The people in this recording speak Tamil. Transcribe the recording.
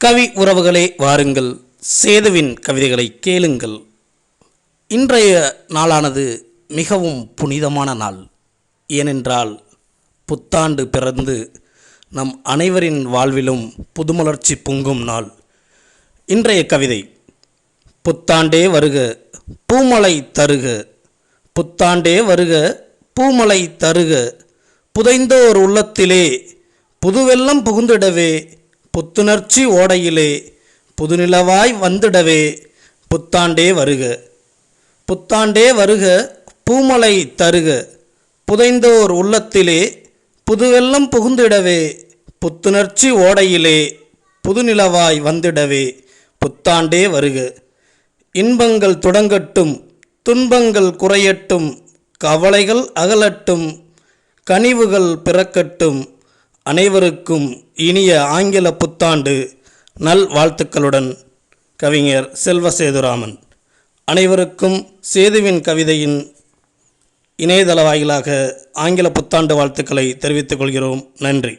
கவி உறவுகளே, வாருங்கள், சேதுவின் கவிதைகளை கேளுங்கள். இன்றைய நாளானது மிகவும் புனிதமான நாள். ஏனென்றால் புத்தாண்டு பிறந்து நம் அனைவரின் வாழ்விலும் புதுமலர்ச்சி பொங்கும் நாள். இன்றைய கவிதை: புத்தாண்டே வருக பூமலை தருக, புத்தாண்டே வருக பூமலை தருக, புதைந்தோர் உள்ளத்திலே புதுவெள்ளம் புகுந்திடவே, புத்துணர்ச்சி ஓடையிலே புதுநிலவாய் வந்திடவே, புத்தாண்டே வருக. புத்தாண்டே வருக பூமலை தருக, புதைந்தோர் உள்ளத்திலே புதுவெள்ளம் புகுந்திடவே, புத்துணர்ச்சி ஓடையிலே புதுநிலவாய் வந்திடவே, புத்தாண்டே வருக. இன்பங்கள் தொடங்கட்டும், துன்பங்கள் குறையட்டும், கவலைகள் அகலட்டும், கனிவுகள் பிறக்கட்டும். அனைவருக்கும் இனிய ஆங்கில புத்தாண்டு நல் வாழ்த்துக்களுடன் கவிஞர் செல்வ சேதுராமன். அனைவருக்கும் சேதுவின் கவிதையின் இணையதள வாயிலாக ஆங்கில புத்தாண்டு வாழ்த்துக்களை தெரிவித்துக் கொள்கிறோம். நன்றி.